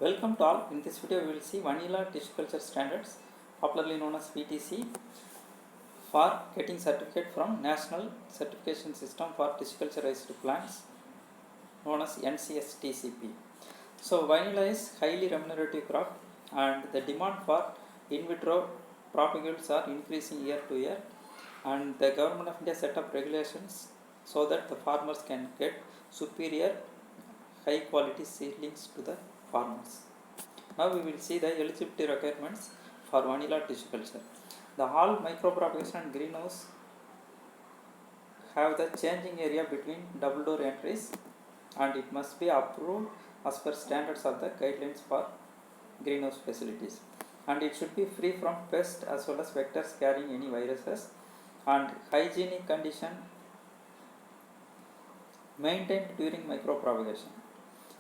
Welcome to all. In this video we will see vanilla tissue culture standards, popularly known as VTC, for getting certificate from National Certification System for Tissue Culturized Plants, known as NCSTCP. So vanilla is highly remunerative crop and the demand for in vitro propagules are increasing year to year, and the government of India set up regulations so that the farmers can get superior high quality seedlings to the farmers. Now we will see the eligibility requirements for vanilla tissue culture. The all micropropagation and greenhouse have the changing area between double door entries, and it must be approved as per standards of the guidelines for greenhouse facilities, and it should be free from pests as well as vectors carrying any viruses, and hygienic condition maintained during micropropagation,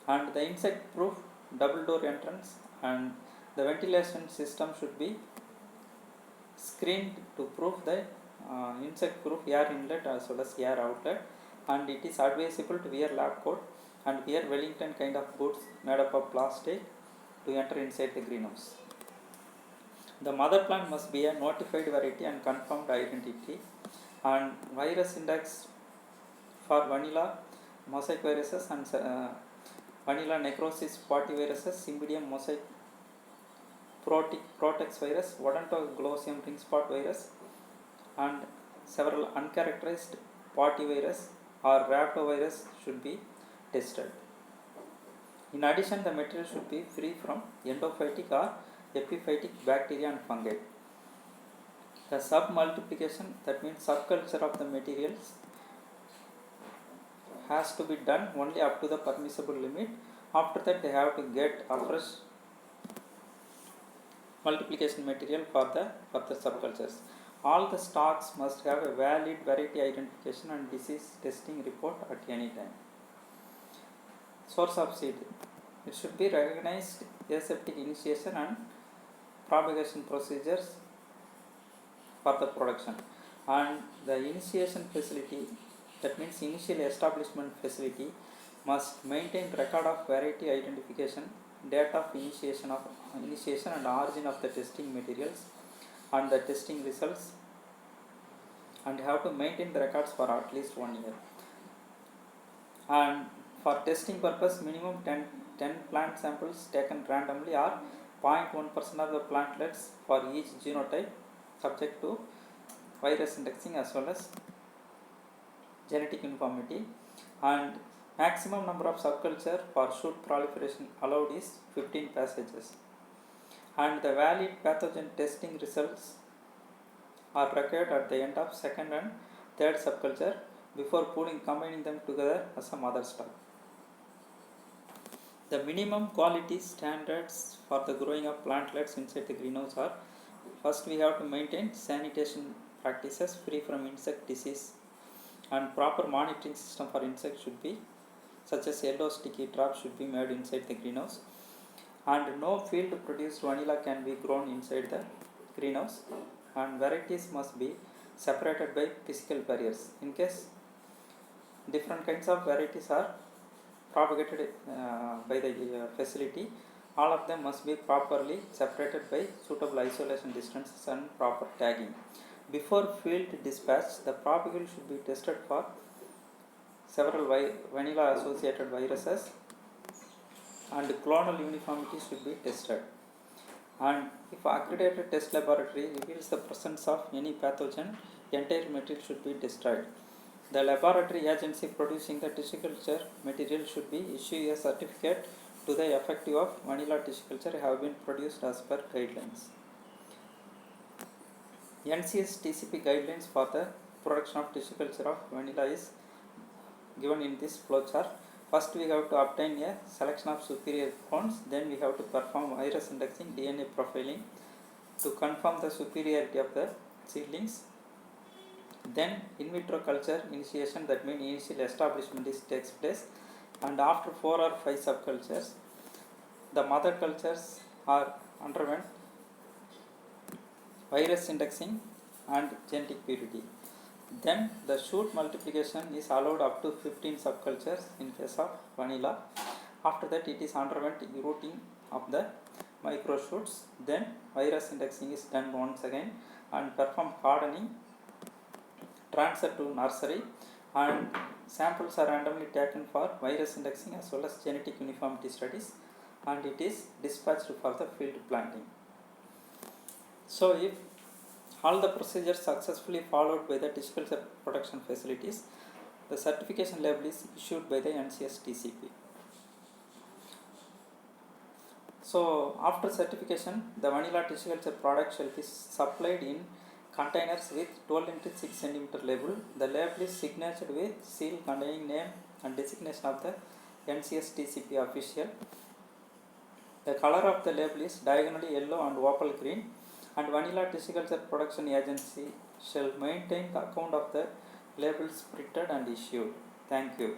and the insect proof double door entrance, and the ventilation system should be screened to prove the insect proof air inlet as well as air outlet, and it is advisable to wear lab coat and wear Wellington kind of boots made up of plastic to enter inside the greenhouse. The mother plant must be a notified variety and confirmed identity, and virus index for vanilla mosaic viruses and vanilla necrosis spotty viruses, Cymbidium mosaic protex virus, Odontoglossum ring spot virus, and several uncharacterized potty virus or rhabdovirus should be tested. In addition, the material should be free from endophytic or epiphytic bacteria and fungi. The submultiplication, that means subculture of the materials, has to be done only up to the permissible limit. After that, they have to get a fresh multiplication material for the further subcultures. All the stocks must have a valid variety identification and disease testing report at any time. Source of seed, it should be recognized aseptic initiation and propagation procedures for the production, and the initiation facility, that means initial establishment facility, must maintain record of variety identification, date of initiation and origin of the testing materials and the testing results, and have to maintain the records for at least 1 year. And for testing purpose, minimum 10 plant samples taken randomly or 0.1% of the plantlets for each genotype, subject to virus indexing as well as genetic uniformity, and maximum number of subculture for shoot proliferation allowed is 15 passages, and the valid pathogen testing results are required at the end of second and third subculture before combining them together as a mother stock. The minimum quality standards for the growing of plantlets inside the greenhouse are: first, we have to maintain sanitation practices free from insect disease, and proper monitoring system for insects should be, such as yellow sticky traps should be made inside the greenhouse, and no field produced vanilla can be grown inside the greenhouse, and varieties must be separated by physical barriers. In case different kinds of varieties are propagated by the facility, all of them must be properly separated by suitable isolation distances and proper tagging. Before field dispatch, the propagule should be tested for several vanilla associated viruses, and clonal uniformity should be tested. And if accredited test laboratory reveals the presence of any pathogen, entire material should be destroyed. The laboratory agency producing the tissue culture material should be issue a certificate to the effective of vanilla tissue culture have been produced as per guidelines. NCSTCP guidelines for the production of tissue culture of vanilla is given in this flowchart. First, we have to obtain a selection of superior clones, then we have to perform virus indexing, DNA profiling to confirm the superiority of the seedlings. Then in vitro culture initiation, that means initial establishment takes place, and after 4 or 5 subcultures, the mother cultures are underwent virus indexing and genetic purity. Then the shoot multiplication is allowed up to 15 subcultures in case of vanilla, After that, it is underwent routing of the microshoots. Then virus indexing is done once again and perform hardening, transfer to nursery, and samples are randomly taken for virus indexing as well as genetic uniformity studies, and it is dispatched for the field planting. So if all the procedures successfully followed by the tissue culture production facilities, the certification label is issued by the NCS TCP. So after certification, the vanilla tissue culture product shall be supplied in containers with 12 into 6 cm label. The label is signatured with seal containing name and designation of the NCS TCP official. The color of the label is diagonally yellow and opal green, and Vanilla Tissue Culture Production Agency shall maintain the account of the labels printed and issued. Thank you.